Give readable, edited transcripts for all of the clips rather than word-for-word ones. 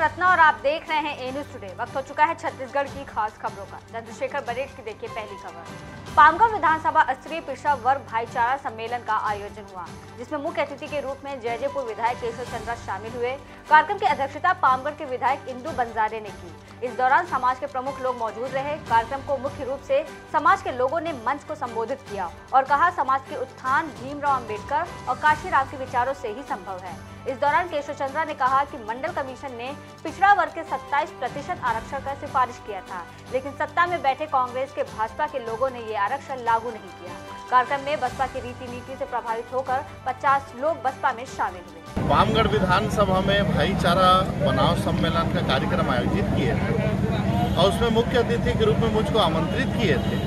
रत्ना और आप देख रहे हैं ए न्यूज टुडे। वक्त हो चुका है छत्तीसगढ़ की खास खबरों का। चंद्रशेखर बरेट की देखिए पहली खबर। पामगढ़ विधानसभा स्तरीय पिछड़ा वर्ग भाईचारा सम्मेलन का आयोजन हुआ, जिसमें मुख्य अतिथि के रूप में जयजयपुर विधायक केशव चंद्रा शामिल हुए। कार्यक्रम की अध्यक्षता पामगढ़ के विधायक इंदू बंजारे ने की। इस दौरान समाज के प्रमुख लोग मौजूद रहे। कार्यक्रम को मुख्य रूप से समाज के लोगों ने मंच को संबोधित किया और कहा, समाज के उत्थान भीमराव अंबेडकर और काशीराम के विचारों से ही संभव है। इस दौरान केशव चंद्रा ने कहा कि मंडल कमीशन ने पिछड़ा वर्ग के 27% आरक्षण का सिफारिश किया था, लेकिन सत्ता में बैठे कांग्रेस के भाजपा के लोगों ने ये आरक्षण लागू नहीं किया। कार्यक्रम में बसपा की रीति नीति से प्रभावित होकर 50 लोग बसपा में शामिल हुए। पामगढ़ विधानसभा में भाईचारा बनाओ सम्मेलन का कार्यक्रम आयोजित किए थे और उसमें मुख्य अतिथि के रूप में मुझको आमंत्रित किए थे।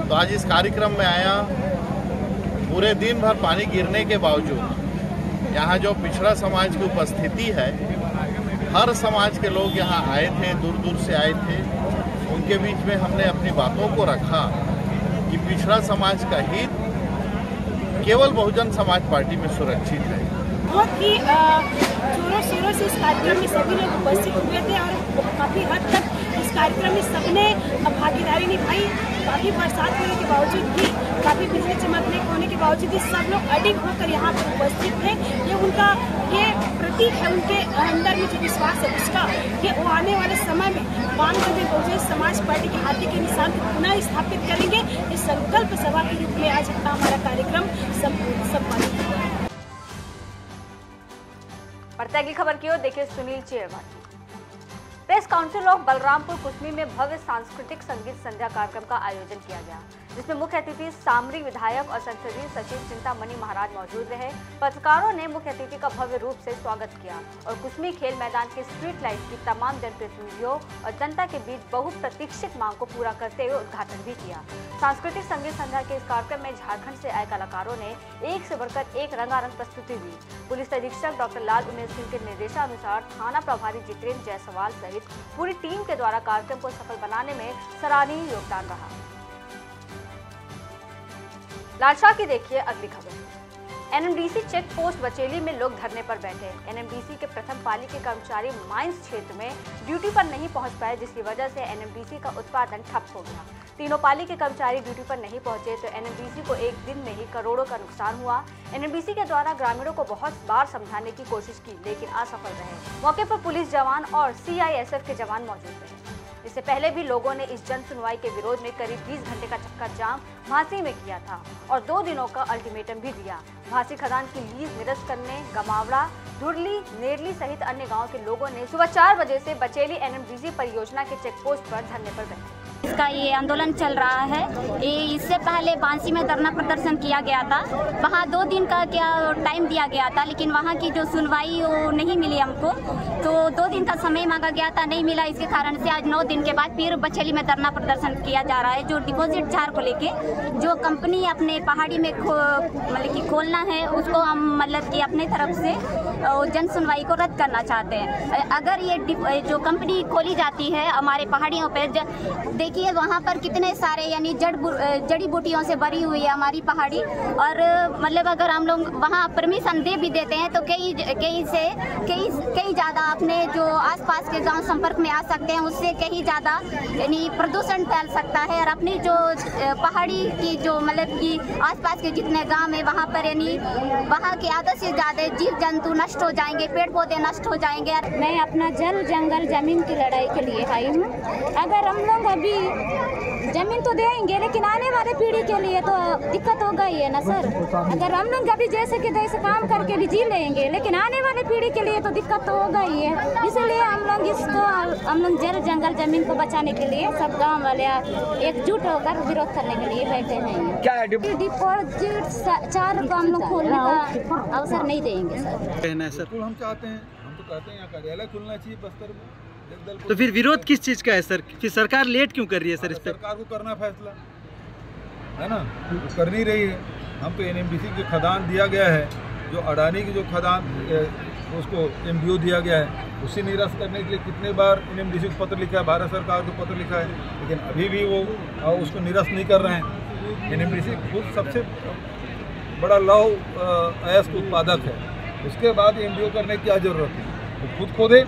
तो आज इस कार्यक्रम में आया। पूरे दिन भर पानी गिरने के बावजूद यहाँ जो पिछड़ा समाज की उपस्थिति है, हर समाज के लोग यहाँ आए थे, दूर दूर से आए थे। उनके बीच में हमने अपनी बातों को रखा कि पिछड़ा समाज का हित केवल बहुजन समाज पार्टी में सुरक्षित है। बहुत ही जोरों शोरों से इस कार्यक्रम में सभी लोग उपस्थित हुए थे और काफ़ी हद तक इस कार्यक्रम में सबने भागीदारी निभाई। काफ़ी बरसात होने के बावजूद भी, काफ़ी बिजली चमकने होने के बावजूद भी सब लोग अडिग होकर यहाँ पर उपस्थित थे। ये उनका ये प्रतीक है, उनके अंदर में जो विश्वास है उसका, कि वो आने वाले समय में पामगढ़ में बहुजन समाज पार्टी के हाथी के निशान को पुनः स्थापित करेंगे। इस संकल्प सभा के रूप में आज हमारा कार्यक्रम सम्मानित हुआ। बढ़ते अगली खबर की ओर देखिए Sunil Cherwa. Press council of Balrampur Kusmi में भव्य सांस्कृतिक संगीत संध्या कार्यक्रम का आयोजन किया गया, जिसमें मुख्य अतिथि सामरी विधायक और संसदीय सचिव चिंतामणि महाराज मौजूद रहे। पत्रकारों ने मुख्य अतिथि का भव्य रूप से स्वागत किया और कुसमी खेल मैदान के स्ट्रीट लाइट की तमाम जनप्रतिनिधियों और जनता के बीच बहुप्रतीक्षित मांग को पूरा करते हुए उद्घाटन भी किया। सांस्कृतिक संगीत संध्या के इस कार्यक्रम में झारखंड से आए कलाकारों ने एक से बढ़कर एक रंगारंग प्रस्तुति दी। पुलिस अधीक्षक डॉक्टर लाल उमेश सिंह के निर्देशानुसार थाना प्रभारी जितेंद्र जायसवाल सहित पूरी टीम के द्वारा कार्यक्रम को सफल बनाने में सराहनीय योगदान रहा। लालशाह की देखिए अगली खबर। एनएमडीसी चेक पोस्ट बचेली में लोग धरने पर बैठे। एनएमडीसी के प्रथम पाली के कर्मचारी माइंस क्षेत्र में ड्यूटी पर नहीं पहुंच पाए, जिसकी वजह से एनएमडीसी का उत्पादन ठप हो गया। तीनों पाली के कर्मचारी ड्यूटी पर नहीं पहुंचे तो एनएमडीसी को एक दिन में ही करोड़ों का नुकसान हुआ। एनएमडीसी के द्वारा ग्रामीणों को बहुत बार समझाने की कोशिश की, लेकिन असफल रहे। मौके पर पुलिस जवान और सीआईएसएफ के जवान मौजूद रहे। इससे पहले भी लोगों ने इस जन सुनवाई के विरोध में करीब 20 घंटे का चक्का जाम भांसी में किया था और 2 दिनों का अल्टीमेटम भी दिया। भांसी खदान की लीज निरस्त करने गमावड़ा, धुरली, नेरली सहित अन्य गांव के लोगों ने सुबह 4 बजे से बचेली एनएमडीसी परियोजना के चेक पोस्ट पर धरने पर बैठे। इसका ये आंदोलन चल रहा है। इससे पहले बांसी में धरना प्रदर्शन किया गया था। वहाँ 2 दिन का क्या टाइम दिया गया था, लेकिन वहाँ की जो सुनवाई वो नहीं मिली हमको, तो 2 दिन का समय मांगा गया था, नहीं मिला। इसके कारण से आज 9 दिन के बाद फिर बचेली में धरना प्रदर्शन किया जा रहा है। जो डिपॉजिट चार्ज को लेके जो कंपनी अपने पहाड़ी में मतलब कि खोलना है, उसको हम मतलब कि अपने तरफ से जन सुनवाई को रद्द करना चाहते हैं। अगर ये जो कंपनी खोली जाती है हमारे पहाड़ियों पर, देखिए वहाँ पर कितने सारे यानी जड़ी बूटियों से भरी हुई है हमारी पहाड़ी, और मतलब अगर हम लोग वहाँ परमिशन दे भी देते हैं तो कई ज़्यादा अपने जो आसपास के गांव संपर्क में आ सकते हैं, उससे कहीं ज़्यादा यानी प्रदूषण फैल सकता है। और अपनी जो पहाड़ी की जो मतलब कि आसपास के जितने गांव है वहाँ पर यानी वहाँ के आधे से ज़्यादा जीव जंतु नष्ट हो जाएंगे, पेड़ पौधे नष्ट हो जाएंगे। मैं अपना जल जंगल जमीन की लड़ाई के लिए आई हूँ। अगर हम लोग अभी जमीन तो देंगे, लेकिन आने वाले पीढ़ी के लिए तो दिक्कत होगा ही है ना सर। अगर हम लोग अभी जैसे कि तैसे काम करके भी जी लेंगे, लेकिन आने वाले पीढ़ी के लिए तो दिक्कत तो होगा ही है। इसलिए हम लोग जल जंगल जमीन को बचाने के लिए सब गांव वाले एकजुट होकर विरोध करने के लिए बैठे हैं। क्या डिपॉजिट चार्ज को हम लोग खोलने का अवसर नहीं देंगे सर। हम चाहते हैं, हम तो कहते हैं यहाँ कार्यालय खुलना चाहिए बस्तर में। तो फिर विरोध किस चीज का है सर? फिर सरकार लेट क्यों कर रही है सर? इस पे सरकार को करना फैसला है ना, तो कर नहीं रही है। हम तो एनएमडीसी की खदान दिया गया है, जो अडानी की जो खदान उसको एमडीओ दिया गया है, उसी निरस्त करने के लिए कितने बार एनएमडीसी को पत्र लिखा है, भारत सरकार को पत्र लिखा है, लेकिन अभी भी वो उसको निरस्त नहीं कर रहे हैं। एनएमडीसी खुद सबसे बड़ा लौह अयस्क उत्पादक है, उसके बाद एमडीओ करने की क्या जरूरत है? वो खुद खोदे,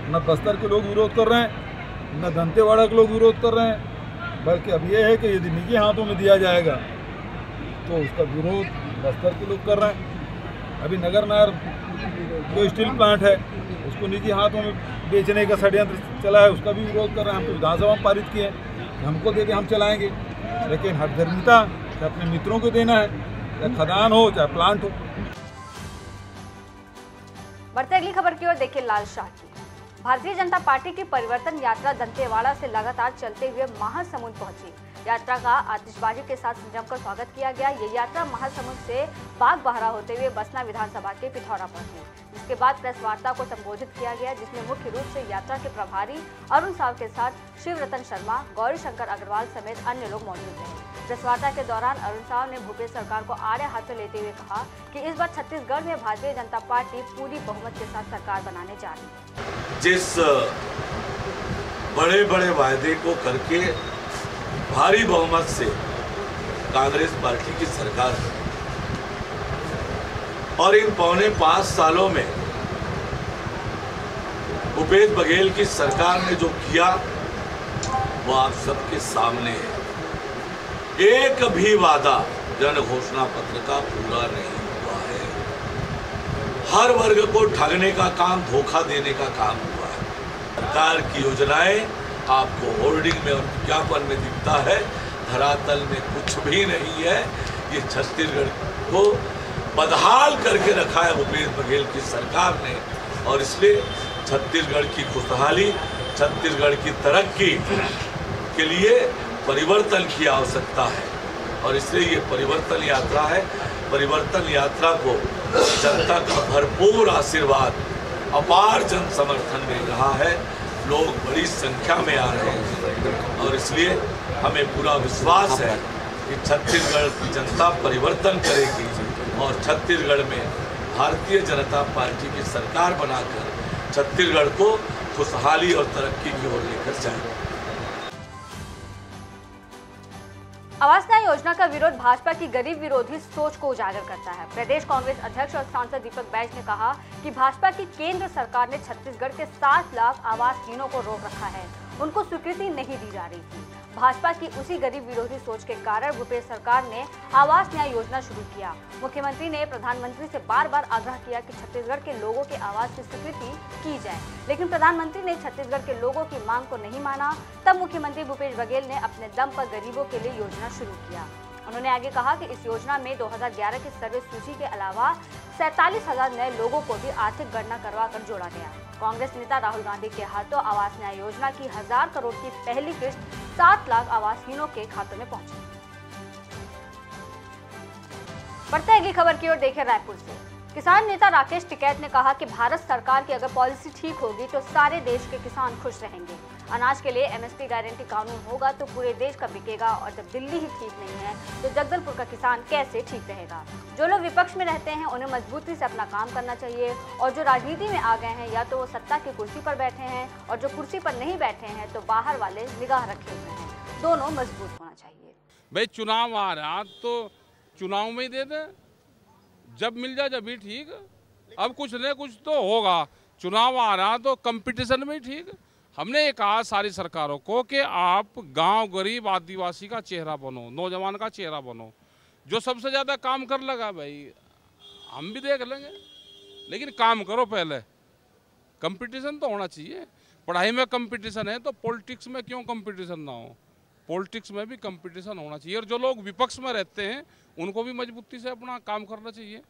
न बस्तर के लोग विरोध कर रहे हैं, न दंतेवाड़ा के लोग विरोध कर रहे हैं, बल्कि अब ये है कि यदि निजी हाथों में दिया जाएगा तो उसका विरोध बस्तर के लोग कर रहे हैं। अभी नगर नायर जो स्टील प्लांट है उसको निजी हाथों में बेचने का षड्यंत्र चला है, उसका भी विरोध कर रहे हैं। हम तो विधानसभा में पारित किए हैं, हमको दे दे हम चलाएंगे, लेकिन हकधर्मिता अपने मित्रों को देना है, चाहे खदान हो चाहे प्लांट हो। बढ़ते अगली खबर की ओर देखिए लाल शाह की। भारतीय जनता पार्टी की परिवर्तन यात्रा दंतेवाड़ा से लगातार चलते हुए महासमुंद पहुंची। यात्रा का आतिशबाजी के साथ जमकर स्वागत किया गया। ये यात्रा महासमुंद से बागबाहरा होते हुए बसना विधानसभा के पिथौरा पहुंची, जिसके बाद प्रेस वार्ता को संबोधित किया गया, जिसमें मुख्य रूप से यात्रा के प्रभारी अरुण साव के साथ शिवरतन शर्मा, गौरी शंकर अग्रवाल समेत अन्य लोग मौजूद रहे। प्रेस वार्ता के दौरान अरुण साव ने भूपेश सरकार को आड़े हाथों लेते हुए कहा कि इस बार छत्तीसगढ़ में भारतीय जनता पार्टी पूरी बहुमत के साथ सरकार बनाने जा रही है। जिस बड़े बड़े वायदे को करके भारी बहुमत से कांग्रेस पार्टी की सरकार है, और इन पौने 5 सालों में भूपेश बघेल की सरकार ने जो किया वो आप सबके सामने है। एक भी वादा जन घोषणा पत्र का पूरा नहीं हुआ है। हर वर्ग को ठगने का काम, धोखा देने का काम हुआ है। सरकार की योजनाएं आपको होर्डिंग में और विज्ञापन में दिखता है, धरातल में कुछ भी नहीं है। ये छत्तीसगढ़ को बदहाल करके रखा है भूपेश बघेल की सरकार ने, और इसलिए छत्तीसगढ़ की खुशहाली, छत्तीसगढ़ की तरक्की के लिए परिवर्तन की आवश्यकता है, और इसलिए ये परिवर्तन यात्रा है। परिवर्तन यात्रा को जनता का भरपूर आशीर्वाद, अपार जन समर्थन मिल रहा है। लोग बड़ी संख्या में आ रहे हैं, और इसलिए हमें पूरा विश्वास है कि छत्तीसगढ़ की जनता परिवर्तन करेगी और छत्तीसगढ़ में भारतीय जनता पार्टी की सरकार बनाकर छत्तीसगढ़ को खुशहाली और तरक्की की ओर लेकर जाएगी। आवास न्याय योजना का विरोध भाजपा की गरीब विरोधी सोच को उजागर करता है। प्रदेश कांग्रेस अध्यक्ष और सांसद दीपक बैज ने कहा कि भाजपा की केंद्र सरकार ने छत्तीसगढ़ के 7 लाख आवासहीनों को रोक रखा है, उनको स्वीकृति नहीं दी जा रही थी। भाजपा की उसी गरीब विरोधी सोच के कारण भूपेश सरकार ने आवास न्याय योजना शुरू किया। मुख्यमंत्री ने प्रधानमंत्री से बार बार आग्रह किया कि छत्तीसगढ़ के लोगों के आवास की स्वीकृति की जाए, लेकिन प्रधानमंत्री ने छत्तीसगढ़ के लोगों की मांग को नहीं माना। तब मुख्यमंत्री भूपेश बघेल ने अपने दम पर गरीबों के लिए योजना शुरू किया। उन्होंने आगे कहा कि इस योजना में 2011 की सर्वे सूची के अलावा 47,000 नए लोगों को भी आर्थिक गणना करवा कर जोड़ा गया। कांग्रेस नेता राहुल गांधी के हाथों आवास न्याय योजना की 1000 करोड़ की पहली किस्त 7 लाख आवासहीनों के खातों में पहुंची। बढ़ते अगली खबर की ओर देखें रायपुर से। किसान नेता राकेश टिकैत ने कहा कि भारत सरकार की अगर पॉलिसी ठीक होगी तो सारे देश के किसान खुश रहेंगे। अनाज के लिए एमएसपी गारंटी कानून होगा तो पूरे देश का बिकेगा, और जब दिल्ली ही ठीक नहीं है तो जगदलपुर का किसान कैसे ठीक रहेगा। जो लोग विपक्ष में रहते हैं उन्हें मजबूती से अपना काम करना चाहिए, और जो राजनीति में आ गए हैं या तो वो सत्ता की कुर्सी पर बैठे हैं, और जो कुर्सी पर नहीं बैठे हैं तो बाहर वाले निगाह रखे हुए हैं। दोनों मजबूत होना चाहिए। भाई चुनाव आ रहा तो चुनाव में ही दे दे, जब मिल जाए जब भी ठीक। अब कुछ न कुछ तो होगा। चुनाव आ रहा तो कंपटीशन में ही ठीक। हमने ये कहा सारी सरकारों को कि आप गांव गरीब आदिवासी का चेहरा बनो, नौजवान का चेहरा बनो। जो सबसे ज़्यादा काम कर लगा भाई हम भी देख लेंगे, लेकिन काम करो पहले। कंपटीशन तो होना चाहिए। पढ़ाई में कंपटीशन है तो पॉलिटिक्स में क्यों कंपटीशन ना हो। पॉलिटिक्स में भी कंपटीशन होना चाहिए, और जो लोग विपक्ष में रहते हैं उनको भी मजबूती से अपना काम करना चाहिए।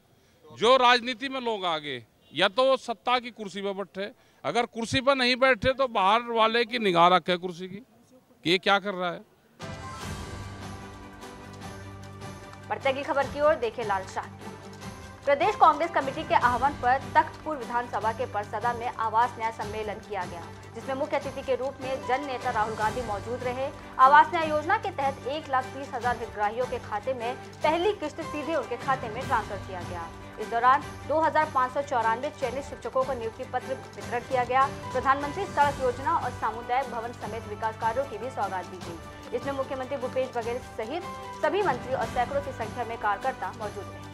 जो राजनीति में लोग आगे या तो सत्ता की कुर्सी पर बैठे, अगर कुर्सी पर नहीं बैठे तो बाहर वाले की निगाह रखे कुर्सी की कि ये क्या कर रहा है। बढ़ते अगली खबर की ओर देखें लाल शाह। प्रदेश कांग्रेस कमेटी के आह्वान पर तख्तपुर विधानसभा के परसदा में आवास न्याय सम्मेलन किया गया, जिसमें मुख्य अतिथि के रूप में जन नेता राहुल गांधी मौजूद रहे। आवास न्याय योजना के तहत 1,30,000 हितग्राहियों के खाते में पहली किस्त सीधे उनके खाते में ट्रांसफर किया गया। इस दौरान 2,594 चयनित शिक्षकों को नियुक्ति पत्र वितरण किया गया। प्रधानमंत्री सड़क योजना और सामुदायिक भवन समेत विकास कार्यों की भी सौगात दी गई। इसमें मुख्यमंत्री भूपेश बघेल सहित सभी मंत्री और सैकड़ों की संख्या में कार्यकर्ता मौजूद रहे।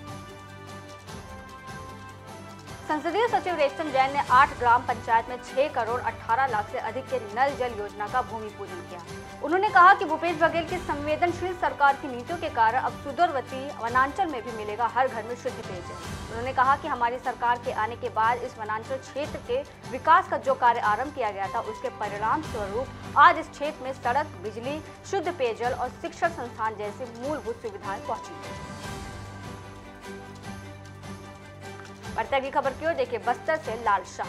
संसदीय सचिव रेशम जैन ने 8 ग्राम पंचायत में 6 करोड़ 18 लाख से अधिक के नल जल योजना का भूमि पूजन किया। उन्होंने कहा कि भूपेश बघेल की संवेदनशील सरकार की नीतियों के कारण अब सुदूरवर्ती वनांचल में भी मिलेगा हर घर में शुद्ध पेयजल। उन्होंने कहा कि हमारी सरकार के आने के बाद इस वनांचल क्षेत्र के विकास का जो कार्य आरंभ किया गया था, उसके परिणाम स्वरूप आज इस क्षेत्र में सड़क, बिजली, शुद्ध पेयजल और शिक्षण संस्थान जैसी मूलभूत सुविधाएं पहुंची। बढ़ते अगली खबर की ओर देखिए, बस्तर से लाल शाह।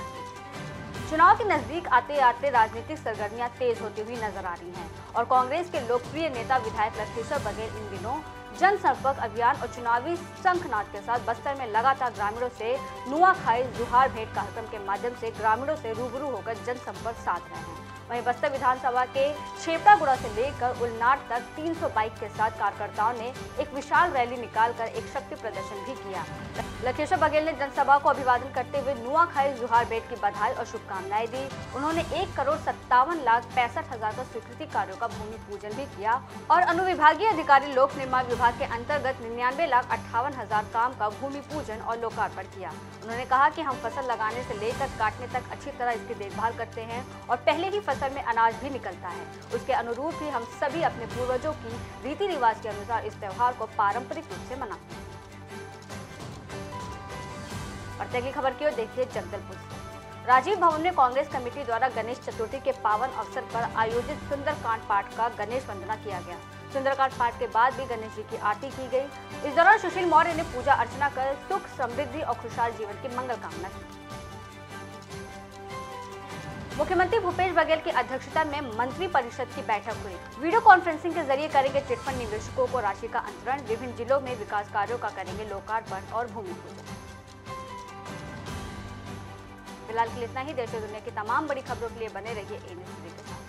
चुनाव के नजदीक आते आते राजनीतिक सरगर्मियां तेज होती हुई नजर आ रही हैं और कांग्रेस के लोकप्रिय नेता विधायक लखेश्वर बघेल इन दिनों जनसंपर्क अभियान और चुनावी शंखनाद के साथ बस्तर में लगातार ग्रामीणों से नुआखाई जुहार भेंट कार्यक्रम के माध्यम से ग्रामीणों से रूबरू होकर जनसंपर्क साध रहे हैं। वहीं बस्तर विधानसभा के छेपड़ागुड़ा से लेकर उलनाट तक 300 बाइक के साथ कार्यकर्ताओं ने एक विशाल रैली निकालकर एक शक्ति प्रदर्शन भी किया। लखेश्वर बघेल ने जनसभा को अभिवादन करते हुए नुआखाई जुहार भेंट की बधाई और शुभकामनाएं दी। उन्होंने 1,57,65,000 का स्वीकृति कार्यों का भूमि पूजन भी किया और अनुविभागीय अधिकारी लोक निर्माण विभाग के अंतर्गत 99,58,000 काम का भूमि पूजन और लोकार्पण किया। उन्होंने कहा कि हम फसल लगाने से लेकर काटने तक अच्छी तरह इसकी देखभाल करते हैं और पहले ही फसल में अनाज भी निकलता है। उसके अनुरूप ही हम सभी अपने पूर्वजों की रीति रिवाज के अनुसार इस त्योहार को पारंपरिक रूप से मनाते हैं। और अगली खबर की ओर देखिए, जगदलपुर। राजीव भवन में कांग्रेस कमेटी द्वारा गणेश चतुर्थी के पावन अवसर पर आयोजित सुंदरकांड पाठ का गणेश वंदना किया गया। सुंदरकांड पाठ के बाद भी गणेश जी की आरती की गई। इस दौरान सुशील मौर्य ने पूजा अर्चना कर सुख, समृद्धि और खुशहाल जीवन की मंगल कामना की। मुख्यमंत्री भूपेश बघेल की अध्यक्षता में मंत्री परिषद की बैठक हुई। वीडियो कॉन्फ्रेंसिंग के जरिए करेंगे चिटफंड निवेशकों को राशि का अंतरण, विभिन्न जिलों में विकास कार्यों का करेंगे लोकार्पण और भूमि पूजन। फिलहाल के लिए इतना ही। देश और दुनिया की तमाम बड़ी खबरों के लिए बने रहिए ए न्यूज़ के साथ।